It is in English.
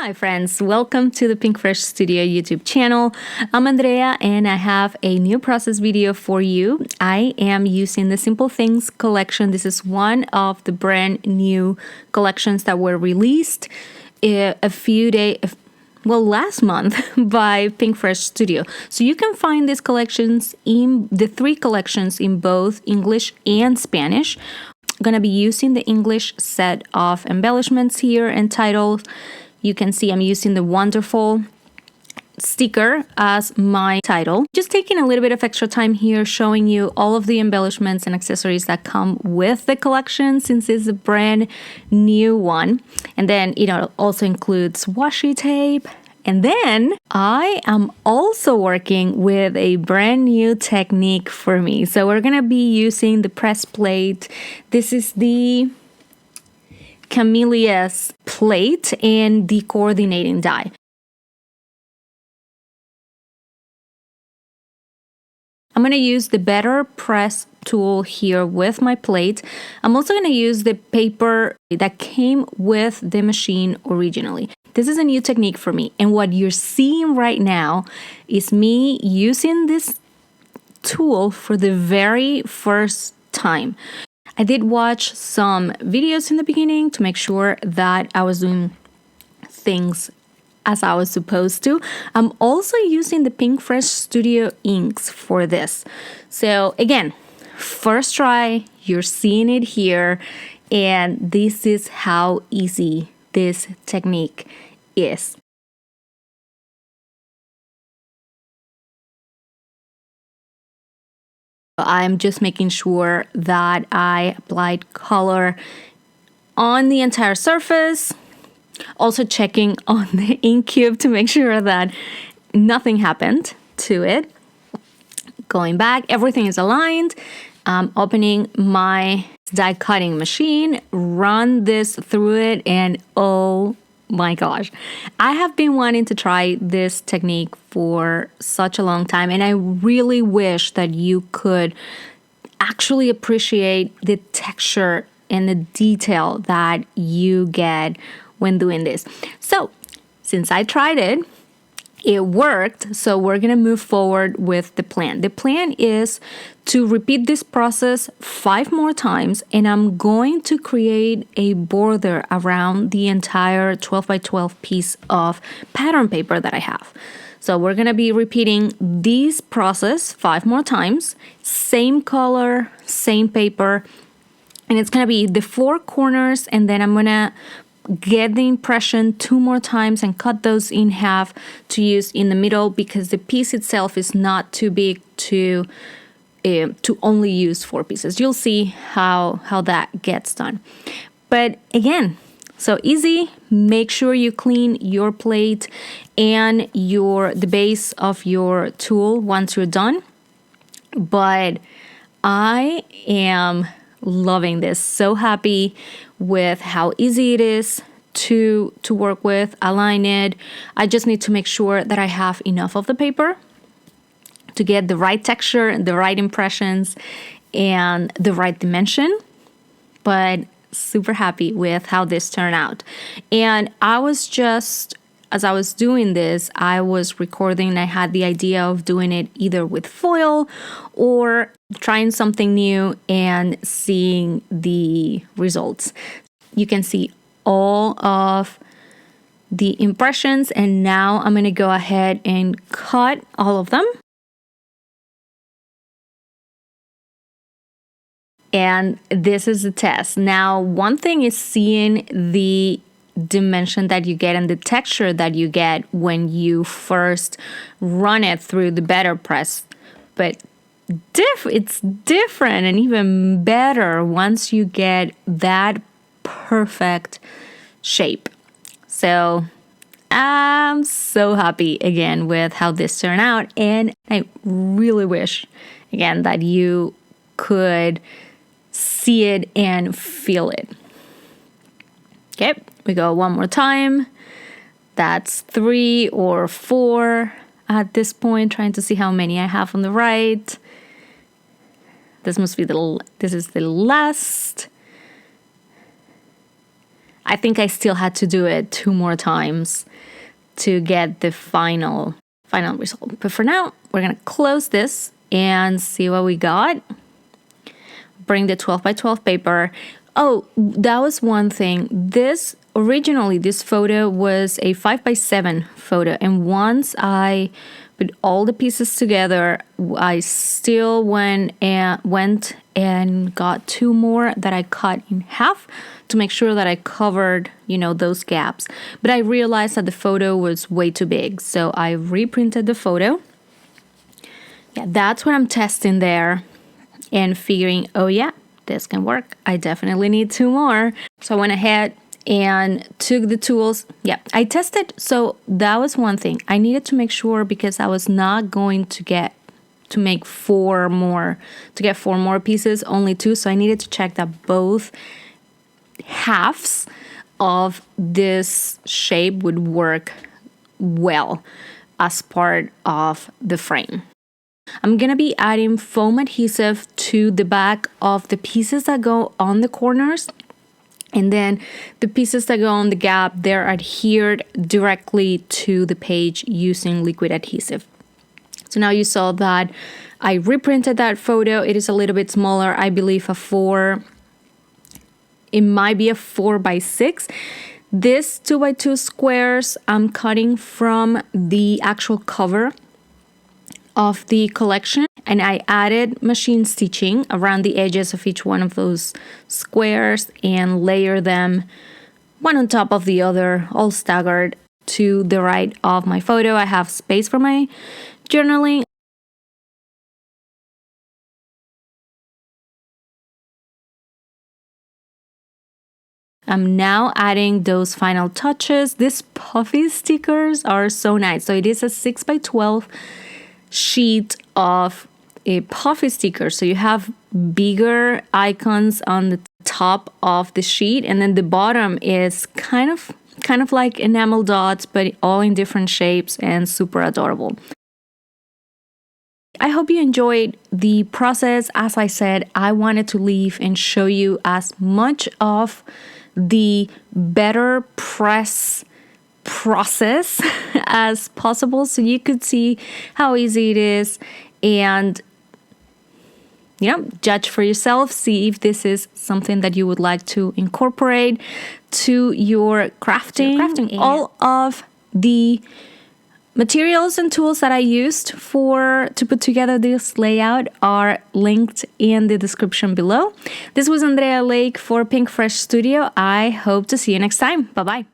Hi friends, welcome to the PinkFresh Studio YouTube channel. I'm Andrea and I have a new process video for you. I am using the Simple Things collection. This is one of the brand new collections that were released last month by PinkFresh Studio. So you can find these collections in the three collections in both English and Spanish. I'm going to be using the English set of embellishments here and titles. You can see I'm using the wonderful sticker as my title. Just taking a little bit of extra time here showing you all of the embellishments and accessories that come with the collection since it's a brand new one. And then it also includes washi tape. And then I am also working with a brand new technique for me. So we're going to be using the press plate. This is the Camellia's plate and the coordinating die. I'm going to use the BetterPress tool here with my plate. I'm also going to use the paper that came with the machine originally. This is a new technique for me, and what you're seeing right now is me using this tool for the very first time. I did watch some videos in the beginning to make sure that I was doing things as I was supposed to. I'm also using the PinkFresh Studio inks for this. So again, first try, you're seeing it here, and this is how easy this technique is. I'm just making sure that I applied color on the entire surface. Also checking on the ink cube to make sure that nothing happened to it. Going back, everything is aligned. Opening my die cutting machine, run this through it, and oh my gosh, I have been wanting to try this technique for such a long time, and I really wish that you could actually appreciate the texture and the detail that you get when doing this. So since I tried it, it worked, so we're gonna move forward with the plan. The plan is to repeat this process 5 more times, and I'm going to create a border around the entire 12 by 12 piece of pattern paper that I have. So we're gonna be repeating this process 5 more times, same color, same paper, and it's gonna be the 4 corners, and then I'm gonna get the impression 2 more times and cut those in half to use in the middle because the piece itself is not too big to only use 4 pieces. You'll see how that gets done. But again, so easy. Make sure you clean your plate and the base of your tool once you're done. But I am loving this. So happy with how easy it is to work with, align it. I just need to make sure that I have enough of the paper to get the right texture, the right impressions, and the right dimension. But super happy with how this turned out. And as I was doing this, I was recording and I had the idea of doing it either with foil or trying something new and seeing the results. You can see all of the impressions, and now I'm going to go ahead and cut all of them. And this is the test. Now, one thing is seeing the dimension that you get and the texture that you get when you first run it through the BetterPress, but it's different and even better once you get that perfect shape. So I'm so happy again with how this turned out, and I really wish again that you could see it and feel it. Okay, we go one more time. That's 3 or 4 at this point, trying to see how many I have on the right. This is the last. I think I still had to do it 2 more times to get the final result. But for now, we're going to close this and see what we got. Bring the 12 by 12 paper. Oh, that was one thing. Originally, this photo was a 5 by 7 photo. And once I put all the pieces together, I still went and got 2 more that I cut in half to make sure that I covered, those gaps. But I realized that the photo was way too big. So I reprinted the photo. Yeah, that's what I'm testing there and figuring, oh yeah, this can work. I definitely need 2 more. So I went ahead and took the tools. Yeah, I tested. So that was one thing. I needed to make sure because I was not going to get 4 more pieces, only 2. So I needed to check that both halves of this shape would work well as part of the frame. I'm going to be adding foam adhesive to the back of the pieces that go on the corners. And then the pieces that go on the gap, they're adhered directly to the page using liquid adhesive. So now you saw that I reprinted that photo. It is a little bit smaller, I believe it might be a 4 by 6. This 2 by 2 squares I'm cutting from the actual cover of the collection, and I added machine stitching around the edges of each one of those squares and layer them one on top of the other, all staggered to the right of my photo. I have space for my journaling. I'm now adding those final touches. These puffy stickers are so nice. So it is a 6 by 12 sheet of a puffy sticker. So you have bigger icons on the top of the sheet, and then the bottom is kind of like enamel dots, but all in different shapes and super adorable. I hope you enjoyed the process. As I said, I wanted to leave and show you as much of the BetterPress process as possible so you could see how easy it is and judge for yourself, see if this is something that you would like to incorporate to your crafting. All of the materials and tools that I used to put together this layout are linked in the description below. This was Andrea Lake for PinkFresh Studio. I hope to see you next time. Bye-bye.